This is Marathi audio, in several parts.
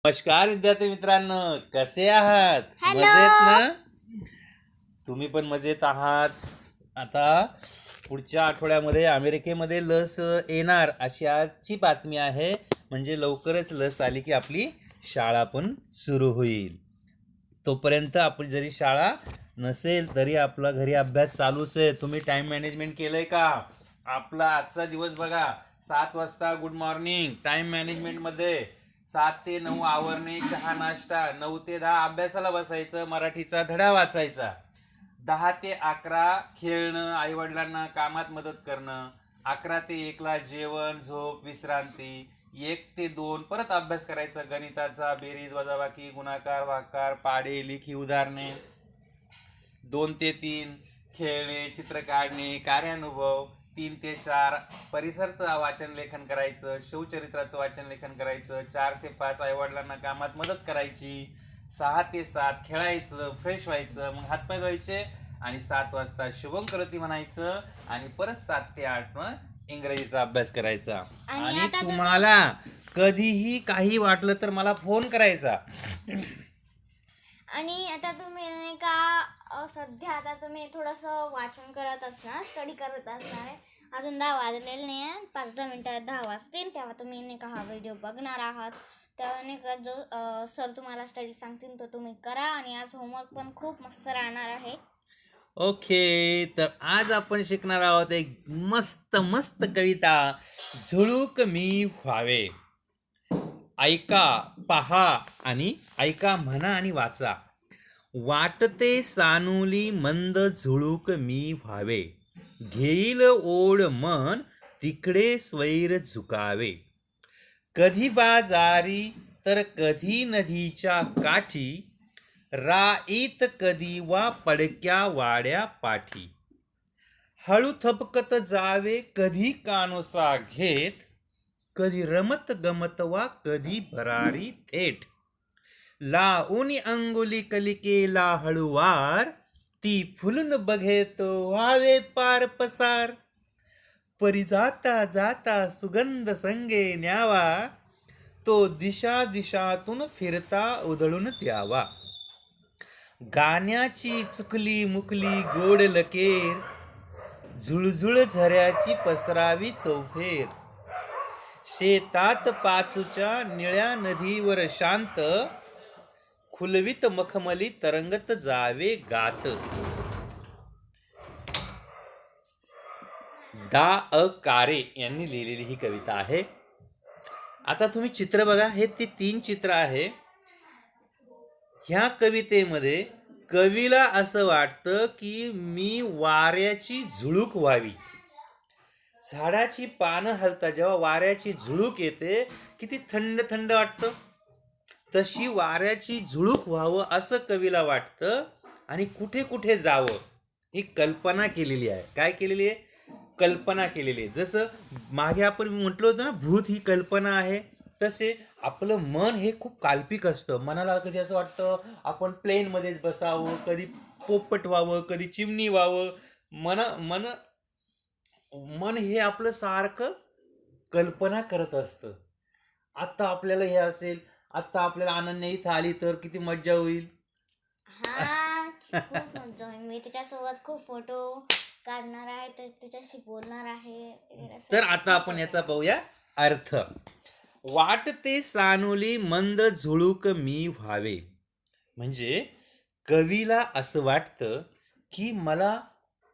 नमस्कार विद्यार्थी मित्रांनो, कसे आहात? हॅलो. मजेत ना? तुम्ही पण मजेत आहात. आता पुढच्या आठवड्यामध्ये अमेरिकेमध्ये लस येणार अशी आजची बातमी आहे. म्हणजे लवकरच लस आली की आपली शाळा पण सुरू होईल. तोपर्यंत आपण जरी शाळा नसेल तरी आपला घरी अभ्यास चालूच आहे. तुम्ही टाइम मॅनेजमेंट केलंय का? आपला आजचा दिवस बघा, 7 वाजता गुड मॉर्निंग. टाइम मॅनेजमेंटमध्ये 7 ते 9 आवरणे, चहा नाश्ता, 9 ते 10 अभ्यासाला बसायचं, मराठीचा धडा वाचायचा, 10 ते 11 खेळणं, आईवडिलांना कामात मदत करणं, 11 ते 1ला जेवण, झोप, विश्रांती, 1 ते 2 परत अभ्यास करायचा, गणिताचा, बेरीज, वजाबाकी, गुणाकार, भागाकार, पाढे, लेखी उदाहरणे, 2 ते 3 खेळणे, चित्र काढणे, कार्यानुभव, 3 ते 4 परिसरचं वाचन लेखन करायचं, शिवचरित्राचं वाचन लेखन करायचं, 4 ते 5 आईवडिलांना कामात मदत करायची, 6 ते 7 खेळायचं, फ्रेश व्हायचं, मग हातपाय धुवायचे आणि 7 वाजता शुभंकरोती म्हणायचं आणि परत 7 ते 8 मग इंग्रजीचा अभ्यास करायचा. आणि तुम्हाला कधीही काही वाटलं तर मला फोन करायचा. आणि आता तुम्ही नाही का सध्या आता तुम्ही थोडंसं वाचन करत असणार, स्टडी करत असणार आहे. अजून 10 वाजलेले नाही आहे, 5-10 मिनिटात 10 वाजतील. तेव्हा तुम्ही नाही का हा व्हिडिओ बघणार आहात. तेव्हा नाही का जो सर तुम्हाला स्टडी सांगतील तो तुम्ही करा. आणि आज होमवर्क पण खूप मस्त राहणार आहे. ओके, तर आज आपण शिकणार आहोत एक मस्त मस्त कविता, झुळूक मी व्हावे. ऐका, पहा आणि ऐका, म्हणा आणि वाचा. वाटते सानुली मंद झुळूक मी व्हावे, घेईल ओढ मन तिकडे स्वैर झुकावे. कधी बाजारी तर कधी नदीच्या काठी, राईत कधी वा पडक्या वाड्या पाठी. हळू थपकत जावे कधी कानोसा घेत, कधी रमत गमत वा कधी भरारी थेट. लावून अंगुली कलिकेला हळूवार, ती फुलून बघेत व्हावे पार पसार. परी जाता जाता सुगंध संगे न्यावा, तो दिशा दिशातून फिरता उधळून द्यावा. गाण्याची चुकली मुकली गोड लकेर, झुळझुळ झऱ्याची पसरावी चौफेर. शेतात पाचूच्या निळ्या नदीवर शांत, खुलवीत मखमली तरंगत जावे गात. दा अ कारे यांनी लिहिलेली ही कविता आहे. आता तुम्ही चित्र बघा, हे ते 3 चित्र आहे. ह्या कवितेमध्ये कवीला असं वाटतं की मी वाऱ्याची झुळूक व्हावी. झाडाची पानं हलतात, जेव्हा वाऱ्याची झुळूक येते किती थंड थंड वाटतं, तशी वाऱ्याची झुळूक व्हावं असं कवीला वाटतं. आणि कुठे कुठे जावं ही कल्पना केलेली आहे. काय केलेली आहे? कल्पना केलेली आहे. जसं मागे आपण म्हटलं होतं ना, भूत ही कल्पना आहे, तसे आपलं मन हे खूप काल्पिक असतं. मनाला कधी असं वाटतं आपण प्लेनमध्येच बसावं, कधी पोपट व्हावं, कधी चिमणी व्हावं. मन हे आपलं सारखं कल्पना करत असतं. आत्ता आपल्याला हे असेल, आत्ता आपल्याला अनन्या इथं आली तर किती मज्जा होईल. खूप मजा होईल. मी त्याच्यासोबत खूप फोटो काढणार आहे, त्याच्याशी बोलणार आहे. तर आता आपण याचा पाहूया अर्थ. वाटते सानुली मंद झुळूक मी व्हावे, म्हणजे कवीला असं वाटतं की मला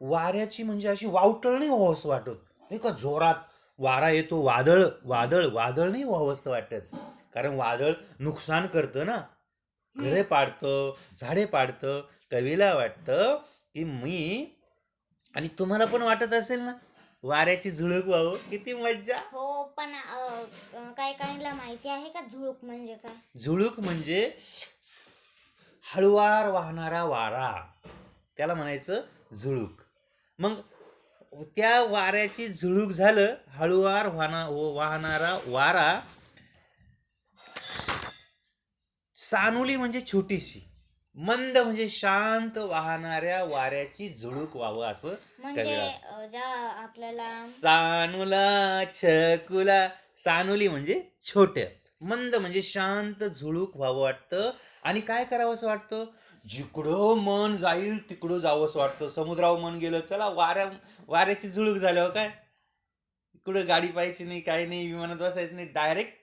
वाऱ्याची म्हणजे अशी वावटळ नाही व्हावं असं वाटत नाही का. जोरात वारा येतो, वादळ वादळ वादळ नाही व्हावं असं वाटत, कारण वादळ नुकसान करतं ना, घरे पाडतं, झाडे पाडतं. कवीला वाटतं की मी, आणि तुम्हाला पण वाटत असेल ना, वाऱ्याची झुळूक व्हावं, किती मज्जा. हो, पण काही काहींना माहिती आहे का झुळूक म्हणजे काय? झुळूक म्हणजे हळुवार वाहणारा वारा, त्याला म्हणायचं झुळूक. मग त्या वाऱ्याची झुळूक झालं हळुवार वाहणारा वारा. सानुली म्हणजे छोटीशी, मंद म्हणजे शांत वाहणाऱ्या वाऱ्याची झुळूक व्हावं असं म्हणजे कवीला. ज्या आपल्याला सानुला छकुला, सानुली म्हणजे छोट्या, मंद म्हणजे शांत झुळूक व्हावं वाटतं. आणि काय करावं असं वाटतं, जिकडं मन जाईल तिकडं जावं असं वाटतं. समुद्रावर मन गेलं, चला वाऱ्याची झुळूक झाल्यावर काय, इकडं गाडी पाहायची नाही, काही नाही, विमानात बसायचं नाही, डायरेक्ट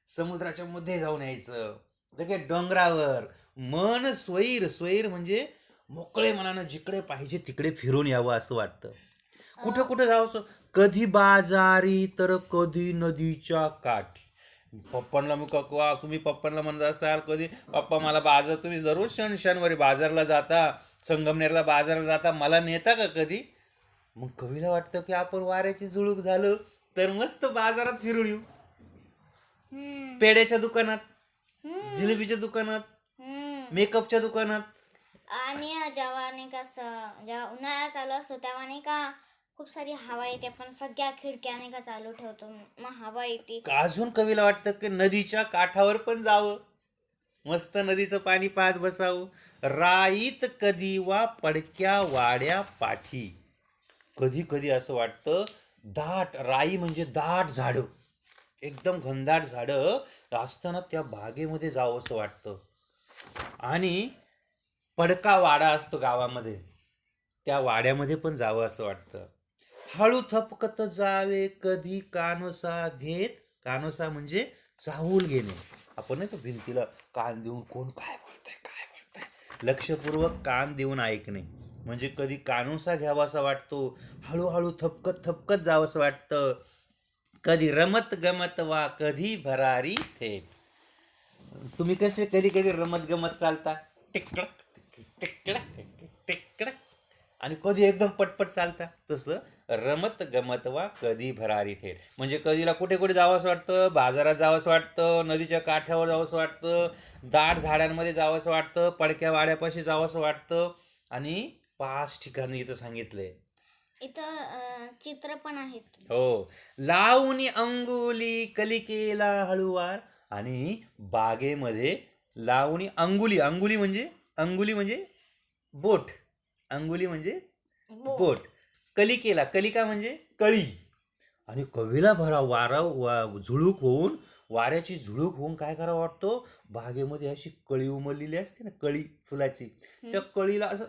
समुद्राच्या मध्ये जाऊन यायचं. लगेच डोंगरावर मन स्वैर, स्वैर म्हणजे मोकळे मनानं जिकडे पाहिजे तिकडे फिरून यावं असं वाटतं. कुठं कुठं जावं असं, कधी बाजारी तर कधी नदीच्या काठी. पप्पांना मी तुम्ही पप्पांना म्हणत असाल कधी, पप्पा मला बाजार, तुम्ही दररोज शनिवारी बाजारला जाता, संगमनेरला बाजारला जाता, मला नेता का कधी? मग कवीला वाटतं की आपण वाऱ्याची झुळूक झालो तर मस्त बाजारात फिरून येऊ, हम्म, पेड्याच्या दुकानात, हम्म, जिलेबीच्या दुकानात, हम्म. मेकअपच्या दुकानात. आणि जेव्हा नाही का जेव्हा उन्हाळा चालू असतो तेव्हा नाही का खूप सारी हवा येते, आपण सगळ्या खिडक्या नाही का चालू ठेवतो, मग हवा येते. अजून कवीला वाटतं की नदीच्या काठावर पण जावं, मस्त नदीचं पाणी पाहत बसावं. राईत कधी वा पडक्या वाड्या पाठी. कधी कधी असं वाटतं, दाट राई म्हणजे दाट झाडं, एकदम घनदाट झाडं असताना त्या बागेमध्ये जावं असं वाटतं. आणि पडका वाडा असतो गावामध्ये, त्या वाड्यामध्ये पण जावं असं वाटतं. हळू थपकत जावे कधी कानोसा घेत. कानोसा म्हणजे चाहूल घेणे. आपण नाही का भिंतीला कान देऊन कोण काय बोलतंय काय बोलतंय लक्षपूर्वक कान देऊन ऐकणे, म्हणजे कधी कानोसा घ्यावा असा वाटतो. हळूहळू थपकत थपकत जावं असं वाटतं. कधी रमत गमत वा कधी भरारी थेट. तुम्ही कसे कधी कधी रमत गमत चालता, टिकडक टिकडक टिकडक, आणि कधी एकदम पटपट चालता, तसं रमत गमत वा कधी भरारी थेट. म्हणजे कधीला कुठे कुठे जावं असं वाटतं, बाजारात जावं असं वाटतं, नदीच्या काठावर जावं असं वाटतं, दाट झाडांमध्ये जावं असं वाटतं, पडक्या वाड्यापाशी जावं असं वाटतं. आणि 5 ठिकाणी इथं सांगितलंय. इथं चित्र पण आहेत. हो. लावणी अंगुली कलिकेला हळुवार. आणि बागेमध्ये लावणी अंगुली, अंगुली म्हणजे बोट, अंगुली म्हणजे बोट, कलिकेला, कलिका म्हणजे कळी. आणि कवीला भरा झुळूक होऊन, वाऱ्याची झुळूक होऊन काय करावं वाटतं, बागेमध्ये अशी कळी उमललेली असते ना, कळी फुलाची, त्या कळीला असं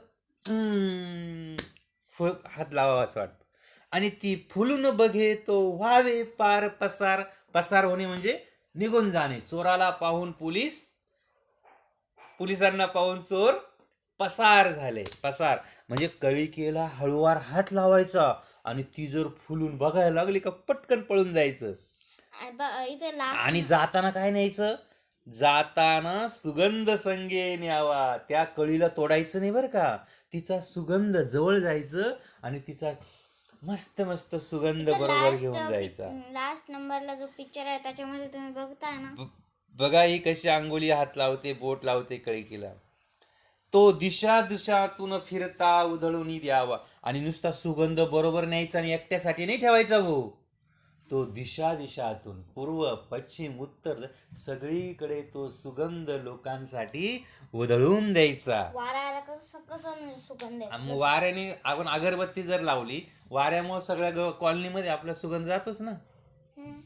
हात लावावा असं वाटतं. आणि ती फुलून बघे तो व्हावे पार पसार. पसार होणे म्हणजे निघून जाणे. चोराला पाहून पोलिसांना पाहून चोर पसार झाले. पसार म्हणजे कळिकेला हळुवार हात लावायचा, आणि ती जर फुलून बघायला लागली का पटकन पळून जायचं. इथे लास्ट आणि जाताना काय न्यायचं, जाताना सुगंध संगे न्यावा. त्या कळीला तोडायचं नाही बरं का, तिचा सुगंध जवळ जायचं आणि तिचा मस्त मस्त सुगंध बरोबर घेऊन जायचा. लास्ट नंबरला जो पिक्चर आहे त्याच्यामध्ये तुम्ही बघताय ना, बघा ही कशी अंगुली हात लावते, बोट लावते कळिकेला. तो दिशा दिशातून फिरता उधळून द्यावा. आणि नुसता सुगंध बरोबर न्यायचा आणि एकट्यासाठी नाही ठेवायचा भाऊ, तो दिशा दिशातून पूर्व पश्चिम उत्तर सगळीकडे तो सुगंध लोकांसाठी उधळून द्यायचा. वाऱ्याला कसं कसं म्हणजे सुगंध आहे. मग वाऱ्याने आपण अगरबत्ती जर लावली, वाऱ्यामुळे सगळ्या कॉलनीमध्ये आपला सुगंध जातोच ना. हम्म.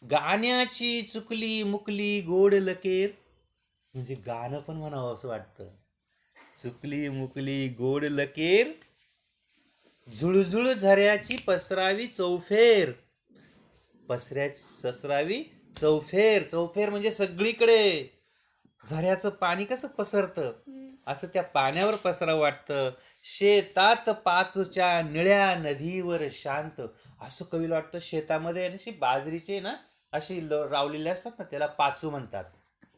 गाण्याची चुकली मुकली गोड लकेर, म्हणजे गाणं पण म्हणावं असं वाटतं. चुकली मुकली गोड लकेर, झुळझुळ झऱ्याची पसरावी चौफेर. पसरावी चौफेर. चौफेर म्हणजे सगळीकडे झऱ्याचं पाणी कसं पसरतं, असं त्या पाण्यावर पसरावं वाटतं. शेतात पाचूच्या निळ्या नदीवर शांत. असं कवीला वाटतं शेतामध्ये अशी बाजरीचे ना अशी रावलेले असतात ना, त्याला पाचू म्हणतात.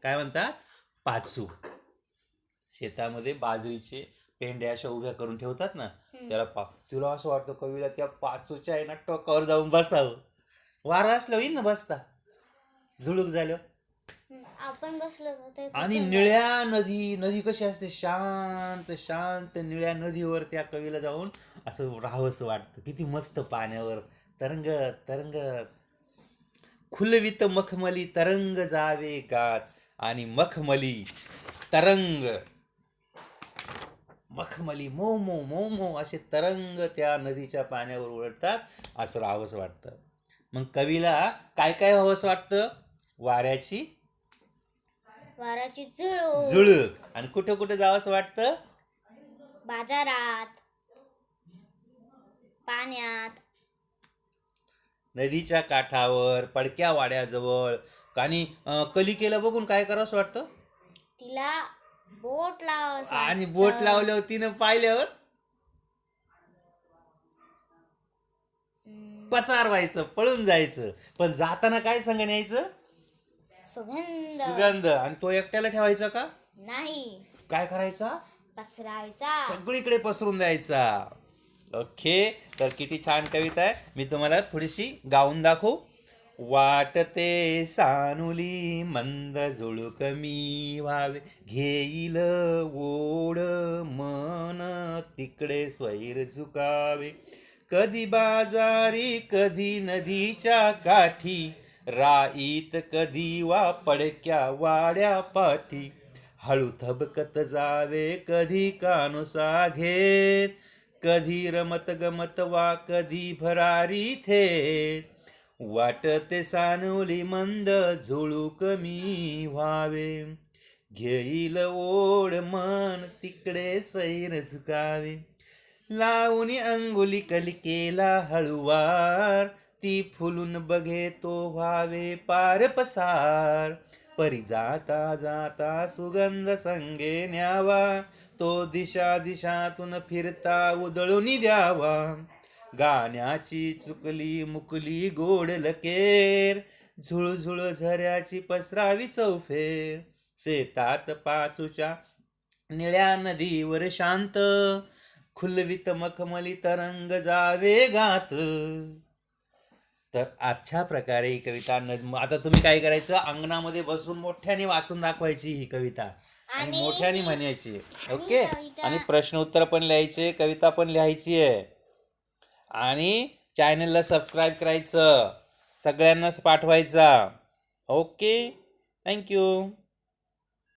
काय म्हणतात? पाचू. शेतामध्ये बाजरीचे पेंड्या अशा उभ्या करून ठेवतात ना, त्याला तुला असं वाटतं कवीला त्या पाचूच्या आहे ना टोकावर जाऊन बसावं. वारा असलं होईल ना बसता, झुळूक झालं. आपण बसलो होतो आणि निळ्या नदी कशी असते, शांत शांत निळ्या नदीवर त्या कवीला जाऊन असं राहावंसं वाटतं. किती मस्त पाण्यावर तरंगत तरंगत. खुलवित मखमली तरंग जावे गात. आणि मखमली तरंग, मखमली मो मो मो मो असे तरंग त्या नदीच्या पाण्यावर उलटतात, असं राहावंसं वाटतं. मग कवीला काय काय हवंसं वाटतं, वाऱ्याची वाराची झुळूक. झुळूक. आणि कुठं कुठं जावंसं वाटतं? बाजारात, पाण्यात, नदीच्या काठावर, पडक्या वाड्याजवळ. आणि कलिकेला बघून काय करावंसं वाटतं? तिला बोट लावावंसं आणि वाटतं. बोट लावल्यावर तिनं पाहिल्यावर पसार व्हायचं, पळून जायचं. पण जाताना काय संग न्यायचं? सुगंध. सुगंध. आणि तो एकट्याला ठेवायचा का? नाही, काय करायचा? पसरायचा. सगळीकडे पसरून द्यायचा. ओके. तर किती छान कविता आहे. मी तुम्हाला थोडीशी गाऊन दाखवू. वाटते सानुली मंद झुळूक मी व्हावे, घेईल ओढ मन तिकडे स्वैर झुकावे. कधी बाजारी कधी नदीच्या काठी, राईत कधी वा पडक्या वाड्या पाठी. हळू थबकत जावे कधी कानुसा घेत, कधी रमत गमत वा कधी भरारी थेट. वाटते सानुली मंद झुळूक मी व्हावे, घेईल ओढ मन तिकडे स्वैर झुकावे. लावून अंगुली कलिकेला हळुवार, ती फुलून बघे तो व्हावे पार पसार. परी जाता जाता सुगंध संगे न्यावा, तो दिशा दिशातून फिरता उधळून द्यावा. गाण्याची चुकली मुकली गोड लकेर, झुळझुळ झऱ्याची पसरावी चौफेर. शेतात पाचूच्या निळ्या नदीवर शांत, खुलवित मखमली तरंग जावे गात. तर अशा प्रकारे ही कविता आता तुम्ही काय करायचं, अंगणामध्ये बसून मोठ्याने वाचून दाखवायची ही कविता आणि मोठ्याने म्हणायची. ओके. आणि प्रश्न उत्तर पण लिहायचे, कविता पण लिहायची आहे. आणि चॅनलला सबस्क्राईब करायचं, सगळ्यांनाच पाठवायचा. ओके. थँक्यू.